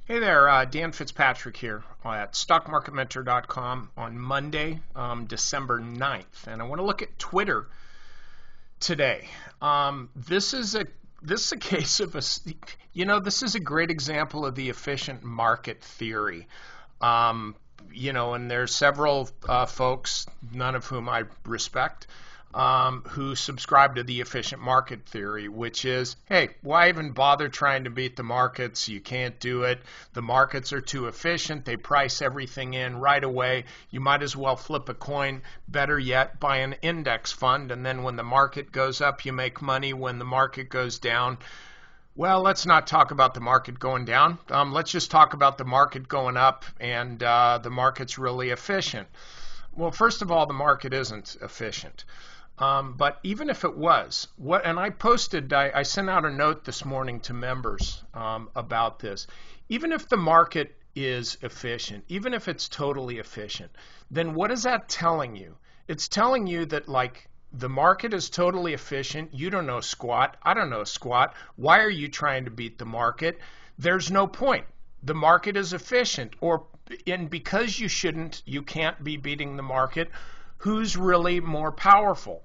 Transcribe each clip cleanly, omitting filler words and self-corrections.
Hey there, Dan Fitzpatrick here at stockmarketmentor.com on Monday, December 9th. And I want to look at Twitter today. This is a case of this is a great example of the efficient market theory. And there's several folks, none of whom I respect, who subscribe to the efficient market theory, which is, hey, why even bother trying to beat the markets? You can't do it. The markets are too efficient. They price everything in right away. You might as well flip a coin. Better yet, buy an index fund, and then when the market goes up, you make money. When the market goes down, well, let's not talk about the market going down. Let's just talk about the market going up, and the market's really efficient. Well, first of all, the market isn't efficient. But even if it was, and I sent out a note this morning to members about this. Even if the market is efficient, even if it's totally efficient, then what is that telling you? It's telling you that, like, the market is totally efficient. You don't know squat. I don't know squat. Why are you trying to beat the market? There's no point. The market is efficient, and because you can't be beating the market, who's really more powerful?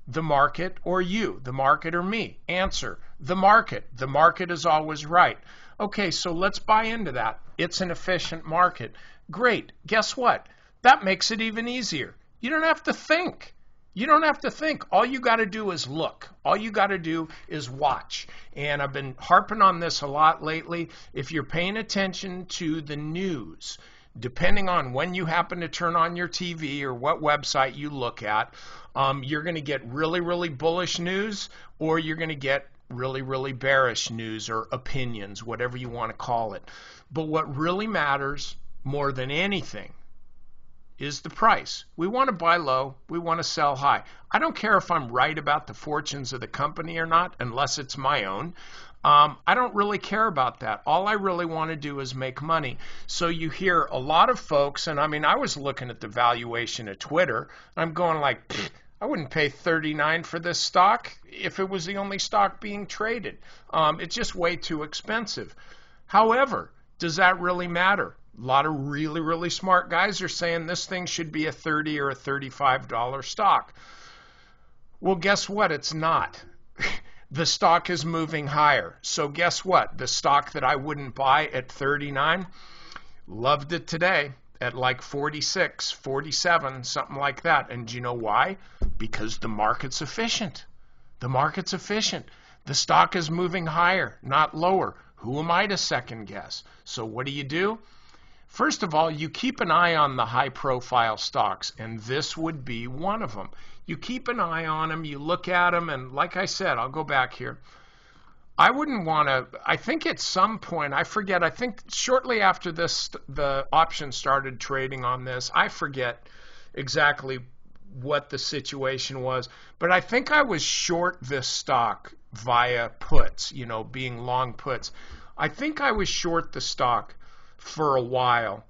The market or you? The market or me? Answer: the market. The market is always right. Okay, so let's buy into that. It's an efficient market. Great. Guess what? That makes it even easier. You don't have to think. You don't have to think. All you got to do is look. All you got to do is watch. And I've been harping on this a lot lately. If you're paying attention to the news, depending on when you happen to turn on your TV or what website you look at, you're going to get really, really bullish news, or you're going to get really, really bearish news or opinions, whatever you want to call it. But what really matters more than anything is the price. We want to buy low. We want to sell high. I don't care if I'm right about the fortunes of the company or not, unless it's my own. I don't really care about that. All I really want to do is make money. So you hear a lot of folks, and I was looking at the valuation of Twitter. I'm going like, I wouldn't pay $39 for this stock if it was the only stock being traded. It's just way too expensive. However, does that really matter? A lot of really, really smart guys are saying this thing should be a $30 or a $35 stock. Well, guess what? It's not. The stock is moving higher. So guess what? The stock that I wouldn't buy at 39, loved it today at like 46, 47, something like that. And do you know why? Because the market's efficient. The market's efficient. The stock is moving higher, not lower. Who am I to second guess? So what do? First of all, you keep an eye on the high-profile stocks, and this would be one of them. You keep an eye on them, you look at them, and like I said, I'll go back here. I wouldn't want to, I think at some point, I forget, I think shortly after this, the option started trading on this. I forget exactly what the situation was, but I think I was short this stock via puts, being long puts. I think I was short the stock for a while,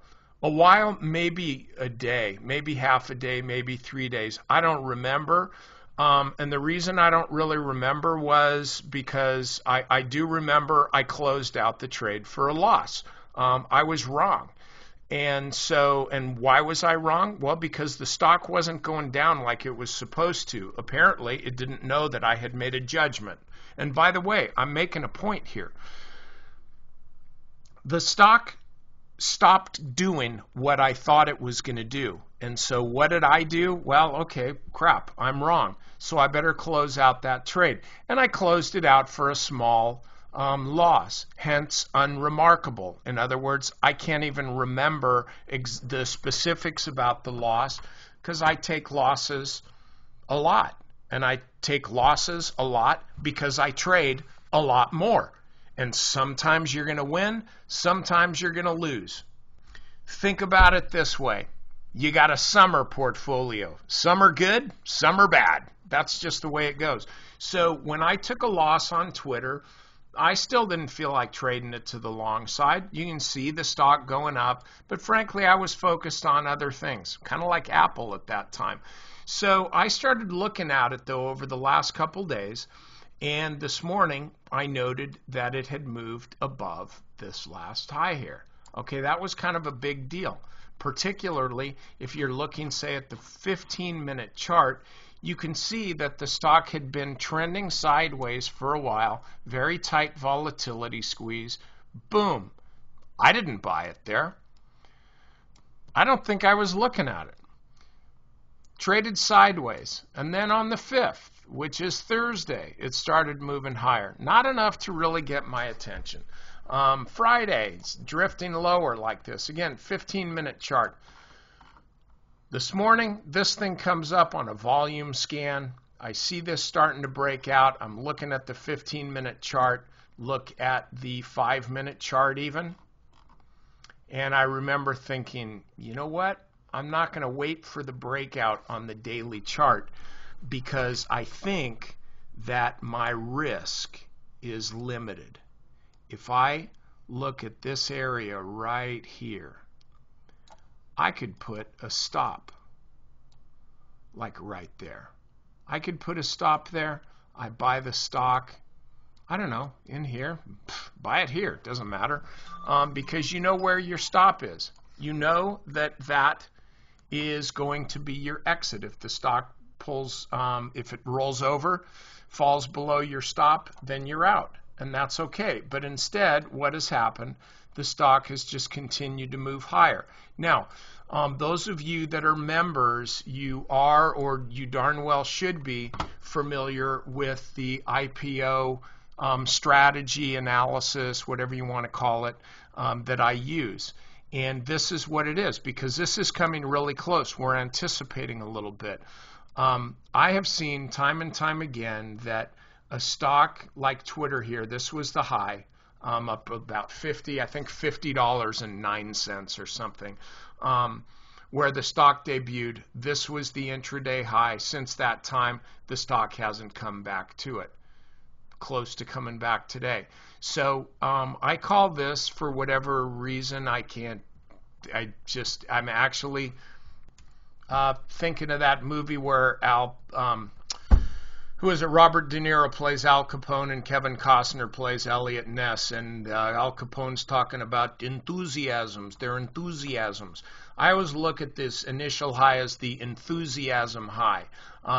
maybe a day, maybe half a day, maybe 3 days. I don't remember. And the reason I don't really remember was because I do remember I closed out the trade for a loss. I was wrong. And why was I wrong? Well, because the stock wasn't going down like it was supposed to. Apparently, it didn't know that I had made a judgment. And by the way, I'm making a point here. The stock stopped doing what I thought it was going to do. And so what did I do? Well, okay, crap, I'm wrong. So I better close out that trade. And I closed it out for a small loss, hence unremarkable. In other words, I can't even remember the specifics about the loss because I take losses a lot. And I take losses a lot because I trade a lot more. And sometimes you're going to win, sometimes you're going to lose. Think about it this way. You got a summer portfolio. Some are good, some are bad. That's just the way it goes. So when I took a loss on Twitter, I still didn't feel like trading it to the long side. You can see the stock going up, but frankly, I was focused on other things, kind of like Apple at that time. So I started looking at it, though, over the last couple days. And this morning, I noted that it had moved above this last high here. Okay, that was kind of a big deal, particularly if you're looking, say, at the 15-minute chart. You can see that the stock had been trending sideways for a while, very tight volatility squeeze. Boom. I didn't buy it there. I don't think I was looking at it. Traded sideways. And then on the 5th, which is Thursday, it started moving higher. Not enough to really get my attention. Friday, it's drifting lower like this. Again, 15-minute chart. This morning, this thing comes up on a volume scan. I see this starting to break out. I'm looking at the 15-minute chart. Look at the 5-minute chart even. And I remember thinking, you know what? I'm not going to wait for the breakout on the daily chart because I think that my risk is limited. If I look at this area right here, I could put a stop like right there. I could put a stop there. I buy the stock, I don't know, in here. Buy it here. It doesn't matter because you know where your stop is. You know that that is going to be your exit. If the stock pulls, if it rolls over, falls below your stop, then you're out. And that's okay. But instead, what has happened? The stock has just continued to move higher. Now, those of you that are members, you are, or you darn well should be, familiar with the IPO strategy analysis, whatever you want to call it, that I use. And this is what it is, because this is coming really close. We're anticipating a little bit. I have seen time and time again that a stock like Twitter here, this was the high, up about 50, I think $50.09 or something, where the stock debuted. This was the intraday high. Since that time, the stock hasn't come back to it. Close to coming back today. So I call this, for whatever reason, I'm actually thinking of that movie where Robert De Niro plays Al Capone and Kevin Costner plays Elliot Ness, and Al Capone's talking about enthusiasms. They're enthusiasms. I always look at this initial high as the enthusiasm high.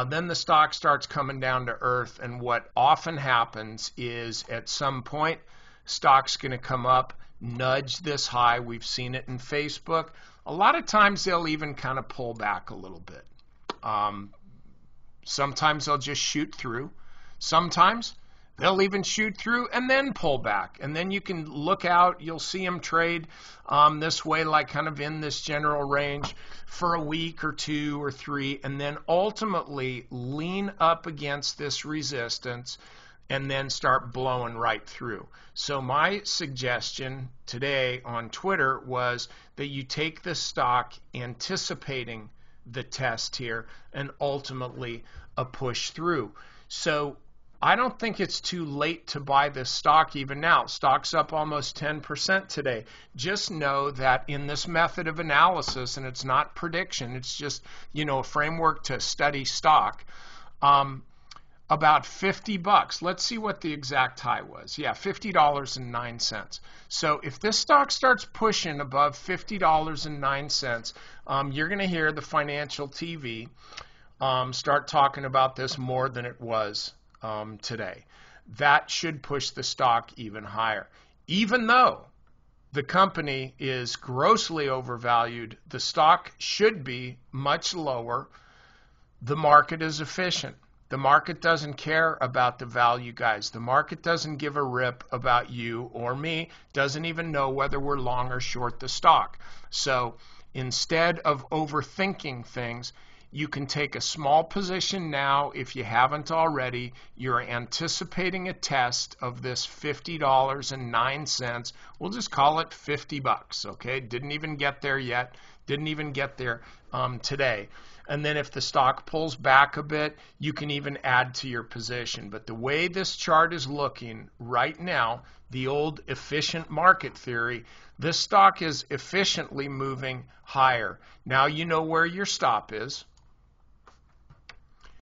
Then the stock starts coming down to earth, and what often happens is at some point, stock's going to come up, nudge this high. We've seen it in Facebook. A lot of times they'll even kind of pull back a little bit. Sometimes they'll just shoot through. Sometimes they'll even shoot through and then pull back. And then you can look out. You'll see them trade this way, like kind of in this general range for a week or 2 or 3, and then ultimately lean up against this resistance and then start blowing right through. So my suggestion today on Twitter was that you take this stock anticipating the test here and ultimately a push through. So I don't think it's too late to buy this stock even now. Stock's up almost 10% today. Just know that in this method of analysis, and it's not prediction, it's just, a framework to study stock, about $50. Let's see what the exact high was. Yeah, $50.09. So if this stock starts pushing above $50.09, you're going to hear the financial TV start talking about this more than it was today. That should push the stock even higher. Even though the company is grossly overvalued, the stock should be much lower. The market is efficient. The market doesn't care about the value, guys. The market doesn't give a rip about you or me, doesn't even know whether we're long or short the stock. So instead of overthinking things, you can take a small position now if you haven't already. You're anticipating a test of this $50.09. We'll just call it $50, okay? Didn't even get there yet. Didn't even get there today. And then if the stock pulls back a bit, you can even add to your position. But the way this chart is looking right now, the old efficient market theory, this stock is efficiently moving higher. Now you know where your stop is.